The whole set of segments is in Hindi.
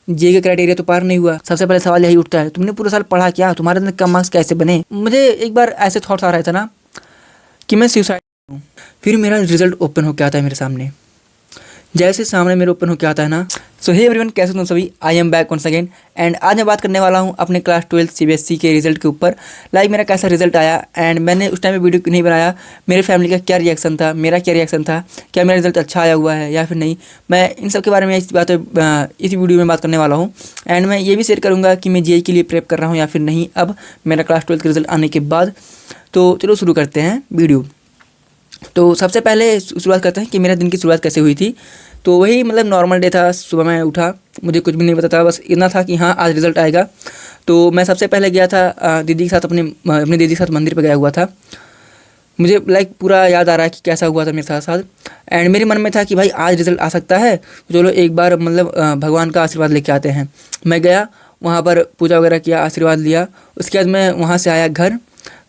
जे के क्राइटेरिया तो पार नहीं हुआ। सबसे पहले सवाल यही उठता है, तुमने पूरा साल पढ़ा क्या, तुम्हारे अंदर कम मार्क्स कैसे बने। मुझे एक बार ऐसे थॉट्स आ रहा था ना कि मैं सुसाइड करूं। फिर मेरा रिजल्ट ओपन होकर आता है मेरे सामने। जैसे सामने मेरे ओपन होकर आता है ना, सो हे एवरीवन, कैसे हो तुम सभी। I am back once again and आज मैं बात करने वाला हूँ अपने क्लास 12 सीबीएसई के रिजल्ट के ऊपर। मेरा कैसा रिजल्ट आया एंड मैंने उस टाइम में वीडियो क्यों नहीं बनाया, मेरे फैमिली का क्या रिएक्शन था, मेरा क्या रिएक्शन था, क्या मेरा रिजल्ट अच्छा आया हुआ है या फिर नहीं। मैं इन सब के बारे में इस वीडियो में बात करने वाला हूँ। एंड मैं ये भी शेयर करूँगा कि मैं जेईई के लिए प्रेप कर रहा हूँ या फिर नहीं अब मेरा क्लास 12 का रिजल्ट आने के बाद। तो चलो शुरू करते हैं वीडियो। तो सबसे पहले शुरुआत करते हैं कि मेरा दिन की शुरुआत कैसे हुई थी। तो वही नॉर्मल डे था। सुबह मैं उठा, मुझे कुछ भी नहीं पता था, बस इतना था कि हाँ आज रिज़ल्ट आएगा। तो मैं सबसे पहले गया था दीदी के साथ, अपनी दीदी के साथ मंदिर पे गया हुआ था। मुझे पूरा याद आ रहा है कि कैसा हुआ था मेरे साथ साथ। एंड मेरे मन में था कि भाई आज रिज़ल्ट आ सकता है, तो चलो एक बार भगवान का आशीर्वाद लेके आते हैं। मैं गया वहाँ पर, पूजा वगैरह किया, आशीर्वाद लिया। उसके बाद मैं वहाँ से आया घर,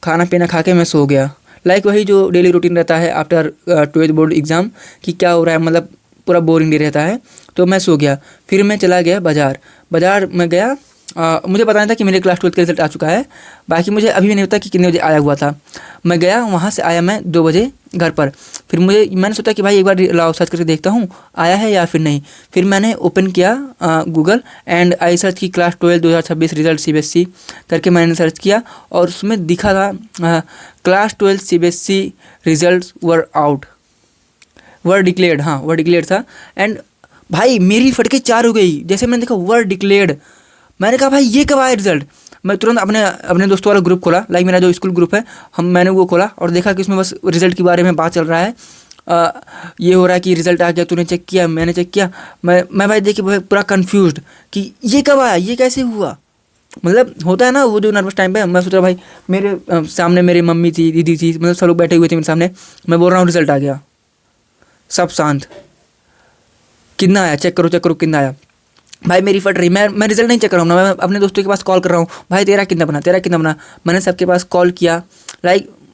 खाना पीना खा के मैं सो गया। वही जो डेली रूटीन रहता है आफ्टर 12th बोर्ड एग्ज़ाम कि क्या हो रहा है, पूरा बोरिंग डे रहता है। तो मैं सो गया। फिर मैं चला गया बाज़ार में गया। मुझे पता नहीं था कि मेरे क्लास 12 का रिजल्ट आ चुका है। बाकी मुझे अभी भी नहीं पता कि कितने बजे आया हुआ था। मैं गया, वहाँ से आया मैं 2 बजे घर पर। फिर मैंने सोचा कि भाई एक बार लाओ सर्च करके देखता हूँ आया है या फिर नहीं। फिर मैंने ओपन किया गूगल एंड आई सर्च की क्लास 12 2026 रिजल्ट सीबीएसई करके मैंने सर्च किया और उसमें दिखा था class 12 CBSE result were declared था। एंड भाई मेरी फटके 4 हो गई जैसे मैंने देखा वर डिक्लेयर्ड। मैंने कहा भाई ये कब आया रिजल्ट। मैं तुरंत अपने दोस्तों वाला ग्रुप खोला, मेरा जो स्कूल ग्रुप है, मैंने वो खोला और देखा कि उसमें बस रिजल्ट के बारे में बात चल रहा है। ये हो रहा है कि रिजल्ट आ गया, तूने चेक किया, मैंने चेक किया। मैं भाई देख के पूरा कन्फ्यूज्ड कि ये कब आया, ये कैसे हुआ। होता है ना वो जो नर्वस टाइम पे। मैं सोच रहा भाई मेरे सामने मेरी मम्मी थी, दीदी थी, सब लोग बैठे हुए थे मेरे सामने। मैं बोल रहा हूँ रिजल्ट आ गया, सब शांत। कितना आया, चेक करो कितना आया। भाई मेरी फट रही। मैं रिजल्ट नहीं चेक कर रहा हूँ ना, मैं अपने दोस्तों के पास कॉल कर रहा हूँ, भाई तेरा कितना बना। मैंने सबके पास कॉल किया।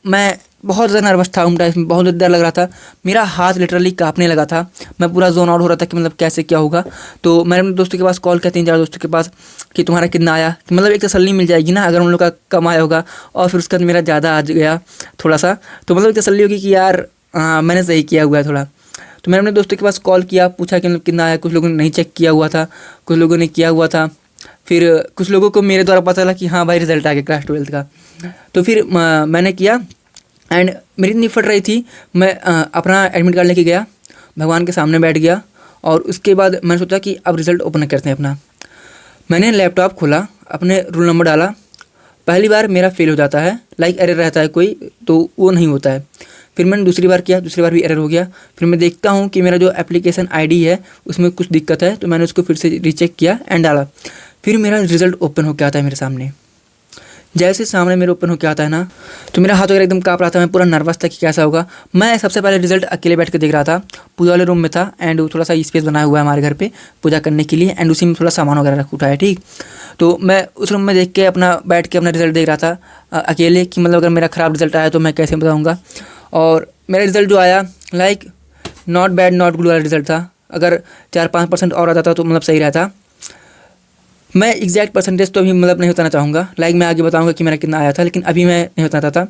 मैं बहुत ज़्यादा नर्वस था उस टाइम, बहुत डर लग रहा था। मेरा हाथ लिटरली कांपने लगा था। मैं पूरा जोन आउट हो रहा था कि कैसे क्या होगा। तो मैंने अपने दोस्तों के पास कॉल किया, 3-4 दोस्तों के पास, कि तुम्हारा कितना आया, कि एक तसल्ली मिल जाएगी ना अगर उन लोग का कम आया होगा। और फिर उसके बाद मेरा ज़्यादा आ गया थोड़ा सा, तो एक तसल्ली होगी कि यार मैंने सही किया हुआ है थोड़ा। तो मैंने अपने दोस्तों के पास कॉल किया, पूछा कि कितना आया। कुछ लोगों ने नहीं चेक किया हुआ था, कुछ लोगों ने किया हुआ था। फिर कुछ लोगों को मेरे द्वारा पता चला कि हाँ भाई रिजल्ट आ गया क्लास 12 का। तो फिर मैंने किया एंड मेरी इतनी फट रही थी। मैं अपना एडमिट कार्ड लेके गया, भगवान के सामने बैठ गया और उसके बाद मैंने सोचा कि अब रिज़ल्ट ओपन करते हैं अपना। मैंने लैपटॉप खोला, अपने रोल नंबर डाला। पहली बार मेरा फेल हो जाता है, एरर रहता है कोई, तो वो नहीं होता है। फिर मैंने दूसरी बार किया, दूसरी बार भी एरर हो गया। फिर मैं देखता हूँ कि मेरा जो एप्लीकेशन आईडी है उसमें कुछ दिक्कत है, तो मैंने उसको फिर से रीचेक किया एंड डाला। फिर मेरा रिजल्ट ओपन होकर आता है मेरे सामने। जैसे सामने मेरे ओपन होकर आता है ना, तो मेरा हाथ वगैरह एकदम काँप रहा था। मैं पूरा नर्वस था कि कैसा होगा। मैं सबसे पहले रिजल्ट अकेले बैठ कर देख रहा था, पूजा वाले रूम में था। एंड थोड़ा सा स्पेस बनाया हुआ है हमारे घर पे पूजा करने के लिए, एंड उसी में थोड़ा सामान वगैरह रख उठा है, ठीक। तो मैं उस रूम में देख के बैठ के अपना रिजल्ट देख रहा था अकेले, कि अगर मेरा ख़राब रिजल्ट आया तो मैं कैसे बताऊँगा। और मेरा रिज़ल्ट जो आया नॉट बैड नॉट गुड वाला रिज़ल्ट था। अगर 4-5% और आता था तो सही रहता। मैं एग्जैक्ट परसेंटेज तो अभी नहीं बताना चाहूँगा, मैं आगे बताऊँगा कि मेरा कितना आया था, लेकिन अभी मैं नहीं बताता था।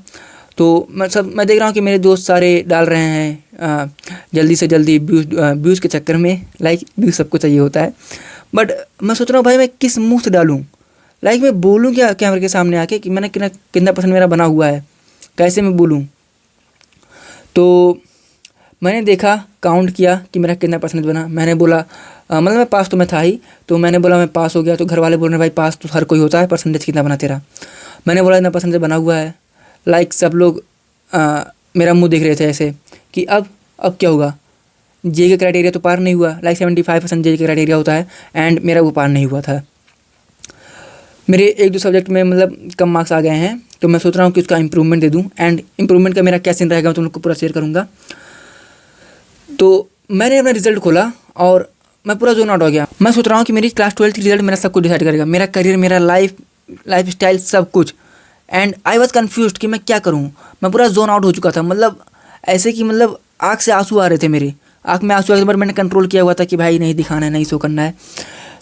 तो मैं देख रहा हूँ कि मेरे दोस्त सारे डाल रहे हैं जल्दी से जल्दी व्यूज़ के चक्कर में। व्यूज़ सबको चाहिए होता है, बट मैं सोच रहा हूँ भाई मैं किस मुँह से डालूँ। मैं बोलूँ क्या कैमरे के सामने आके कि मैंने कितना परसेंट मेरा बना हुआ है, कैसे मैं बोलूँ। तो मैंने देखा, काउंट किया कि मेरा कितना परसेंट बना। मैंने बोला मैं पास तो मैं था ही, तो मैंने बोला मैं पास हो गया। तो घर वाले बोल रहे भाई पास तो हर कोई होता है, परसेंटेज कितना बना तेरा। मैंने बोला इतना परसेंटेज बना हुआ है। सब लोग मेरा मुंह देख रहे थे ऐसे कि अब क्या होगा। जे के क्राइटेरिया तो पार नहीं हुआ, 75% जे के क्राइटेरिया होता है एंड मेरा वो पार नहीं हुआ था। मेरे 1-2 सब्जेक्ट में कम मार्क्स आ गए हैं, तो मैं सोच रहा हूँ कि उसका इम्प्रूवमेंट दे दूँ। एंड इम्प्रूवमेंट का मेरा क्या सीन रहेगा मैं तुम लोग को पूरा शेयर करूँगा। तो मैंने अपना रिजल्ट खोला और मैं पूरा जोन आउट हो गया। मैं सोच रहा हूँ कि मेरी क्लास 12 की रिजल्ट मेरा सब कुछ डिसाइड करेगा, मेरा करियर, मेरा लाइफ स्टाइल, सब कुछ। एंड आई वॉज कन्फ्यूज कि मैं क्या करूँ। मैं पूरा जोन आउट हो चुका था, ऐसे कि आँख से आंसू आ रहे थे मेरे। आँख में आंसू आ रहे थे, बट मैंने कंट्रोल किया हुआ था कि भाई नहीं दिखाना है, नहीं शो करना है।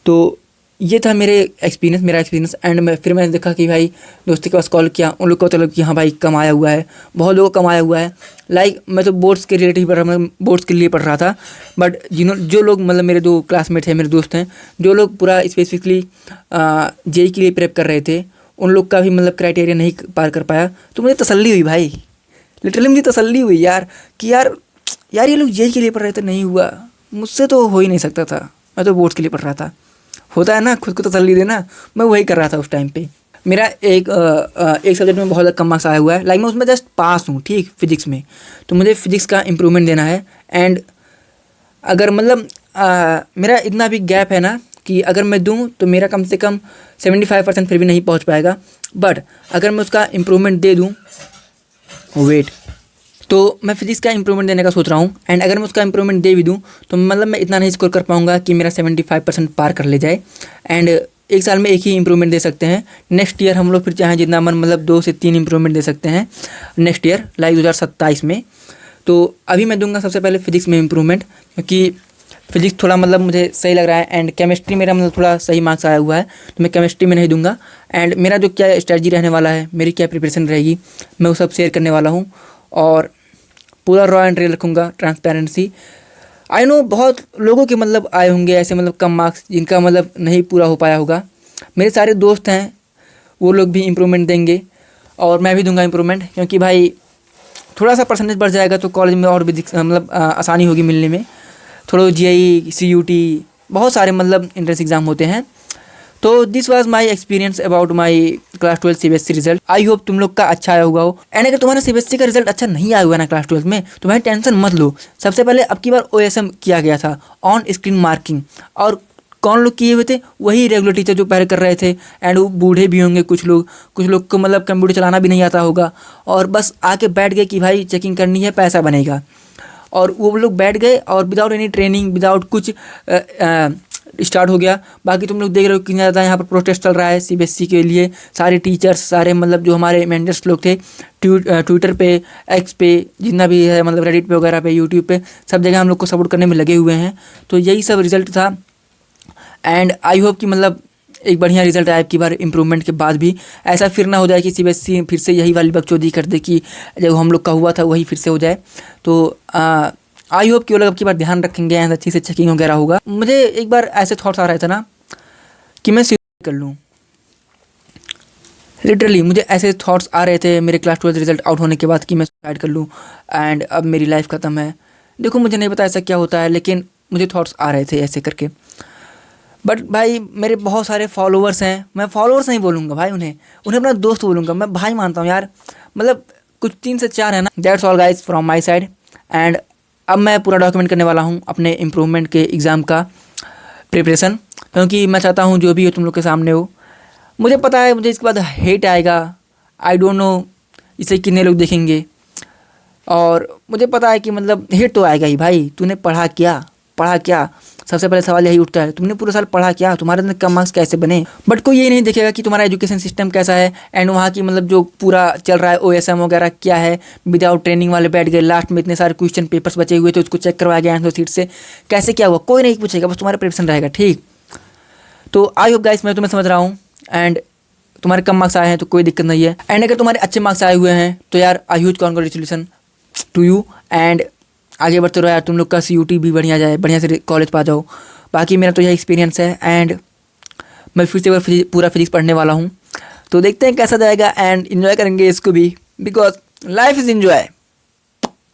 तो ये था मेरा एक्सपीरियंस। एंड फिर मैंने देखा कि भाई दोस्तों के पास कॉल किया, उन लोग को मतलब कि हाँ भाई कमाया हुआ है, बहुत लोगों को कमाया हुआ है। लाइक मैं तो बोर्ड्स के रिलेटिव पढ़ रहा, मैं बोर्ड्स के लिए पढ़ रहा था, बट जो लोग मतलब मेरे जो क्लासमेट हैं, मेरे दोस्त हैं, जो लोग पूरा स्पेसिफिकली जेई के लिए प्रेप कर रहे थे, उन लोग का भी मतलब क्राइटेरिया नहीं पार कर पाया। तो मुझे तसल्ली हुई भाई, लिटरली मुझे तसल्ली हुई यार कि यार ये लोग जेई के लिए पढ़ रहे थे, नहीं हुआ, मुझसे तो हो ही नहीं सकता था, मैं तो बोर्ड्स के लिए पढ़ रहा था। होता है ना खुद को तसल्ली देना, मैं वही कर रहा था उस टाइम पे। मेरा एक सब्जेक्ट में बहुत ज़्यादा कम मार्क्स आया हुआ है, लाइक मैं उसमें जस्ट पास हूँ, ठीक, फिजिक्स में। तो मुझे फिजिक्स का इम्प्रूवमेंट देना है। एंड अगर मतलब मेरा इतना भी गैप है ना कि अगर मैं दूँ तो मेरा कम से कम 75% फिर भी नहीं पहुँच पाएगा, बट अगर मैं उसका इम्प्रूवमेंट दे दूँ, वेट, तो मैं फिजिक्स का इम्प्रूवमेंट देने का सोच रहा हूँ। एंड अगर मैं उसका इम्प्रूवमेंट दे भी दूँ तो मतलब मैं इतना नहीं स्कोर कर पाऊँगा कि मेरा 75% पार कर ले जाए। एंड एक साल में एक ही इम्प्रूवमेंट दे सकते हैं। नेक्स्ट ईयर हम लोग फिर चाहें जितना मन मतलब 2 से 3 इम्प्रूवमेंट दे सकते हैं नेक्स्ट ईयर, लाइक 2027 में। तो अभी मैं दूंगा सबसे पहले फिजिक्स में इम्प्रूवमेंट, क्योंकि फिजिक्स थोड़ा मतलब मुझे सही लग रहा है। एंड केमिस्ट्री मेरा मतलब थोड़ा सही मार्क्स आया हुआ है, तो मैं केमिस्ट्री में नहीं दूंगा। एंड मेरा जो क्या स्ट्रेटजी रहने वाला है, मेरी क्या प्रिपरेशन रहेगी, मैं वो सब शेयर करने वाला हूँ। और पूरा रॉ एंड रियल रखूँगा, ट्रांसपेरेंसी। आई नो बहुत लोगों के मतलब आए होंगे ऐसे मतलब कम मार्क्स, जिनका मतलब नहीं पूरा हो पाया होगा। मेरे सारे दोस्त हैं, वो लोग भी इम्प्रूवमेंट देंगे और मैं भी दूंगा इम्प्रूवमेंट, क्योंकि भाई थोड़ा सा परसेंटेज बढ़ जाएगा तो कॉलेज में और भी मतलब आसानी होगी मिलने में। थोड़ा जीआई, सीयूटी, बहुत सारे मतलब एंट्रेंस एग्ज़ाम होते हैं। तो this was my experience about my class 12 CBSE result. I hope तुम लोग का अच्छा आया होगा हो। एंड अगर तुम्हारा सीबीएसई का रिजल्ट अच्छा नहीं आया हुआ ना क्लास 12 में, तो भाई टेंशन मत लो। सबसे पहले अब की बार ओएसएम किया गया था, ऑन स्क्रीन मार्किंग। और कौन लोग किए हुए थे? वही रेगुलर टीचर जो पहले कर रहे थे। एंड वो बूढ़े भी होंगे कुछ लोग को मतलब कंप्यूटर चलाना भी नहीं आता होगा, और बस आके बैठ गए कि भाई चेकिंग करनी है, पैसा बनेगा। और वो लोग बैठ गए और विदाउट एनी ट्रेनिंग, विदाउट कुछ स्टार्ट हो गया। बाकी तुम लोग देख रहे हो कितना ज़्यादा यहाँ पर प्रोटेस्ट चल रहा है सीबीएसई के लिए। सारे टीचर्स, सारे मतलब जो हमारे मेंटर्स लोग थे, ट्विटर पे, एक्स पे, जितना भी है मतलब रेडिट पे वगैरह पे, यूट्यूब पे, सब जगह हम लोग को सपोर्ट करने में लगे हुए हैं। तो यही सब रिजल्ट था। एंड आई होप कि मतलब एक बढ़िया रिजल्ट आए की बार इम्प्रूवमेंट के बाद भी। ऐसा फिर ना हो जाए कि सीबीएसई फिर से यही वाली बकचोदी कर दे कि जब हम लोग का हुआ था वही फिर से हो जाए। तो आई होप कि वो लोग अब की बार ध्यान रखेंगे एंड अच्छी से चेकिंग वगैरह होगा। मुझे एक बार ऐसे थॉट्स आ रहे थे ना कि मैं सुसाइड कर लूँ, लिटरली मुझे ऐसे थॉट्स आ रहे थे मेरे क्लास 12 रिजल्ट आउट होने के बाद कि मैं सुसाइड कर लूँ एंड अब मेरी लाइफ ख़त्म है। देखो मुझे नहीं पता ऐसा क्या होता है, लेकिन मुझे थॉट्स आ रहे थे ऐसे करके। बट भाई मेरे बहुत सारे फॉलोअर्स हैं, मैं फॉलोअर्स नहीं बोलूँगा भाई, उन्हें अपना दोस्त बोलूँगा। मैं भाई मानता हूँ यार, मतलब कुछ 3 से 4 है ना। That's all guys from my side. And अब मैं पूरा डॉक्यूमेंट करने वाला हूँ अपने इम्प्रूवमेंट के एग्ज़ाम का प्रिपरेशन, क्योंकि मैं चाहता हूँ जो भी हो तुम लोग के सामने हो। मुझे पता है मुझे इसके बाद हेट आएगा, आई डोंट नो इसे कितने लोग देखेंगे, और मुझे पता है कि मतलब हेट तो आएगा ही भाई। तूने पढ़ा क्या? सबसे पहले सवाल यही उठता है, तुमने पूरा साल पढ़ा क्या? तुम्हारे अंदर कम मार्क्स कैसे बने? बट कोई ये नहीं देखेगा कि तुम्हारा एजुकेशन सिस्टम कैसा है एंड वहाँ की मतलब जो पूरा चल रहा है ओएसएम वगैरह क्या है। विदाउट ट्रेनिंग वाले बैठ गए, लास्ट में इतने सारे क्वेश्चन पेपर्स बचे हुए थे, उसको चेक करवाया गया आंसर सीट से, कैसे क्या हुआ कोई नहीं पूछेगा, बस तुम्हारा प्रिपरेशन रहेगा, ठीक। तो आई होप गाइस मैं तुम्हें समझ रहा हूँ। एंड तुम्हारे कम मार्क्स आए हैं तो कोई दिक्कत नहीं है। एंड अगर तुम्हारे अच्छे मार्क्स आए हुए हैं तो यार I huge congratulation to you. And आगे बढ़ते रहो यार, तुम लोग का सीयूटी भी बढ़िया जाए, बढ़िया से कॉलेज पा जाओ। बाकी मेरा तो यही एक्सपीरियंस है एंड मैं फिर से पूरा फिजिक्स पढ़ने वाला हूँ। तो देखते हैं कैसा जाएगा एंड इन्जॉय करेंगे इसको भी, बिकॉज लाइफ इज़ इन्जॉय।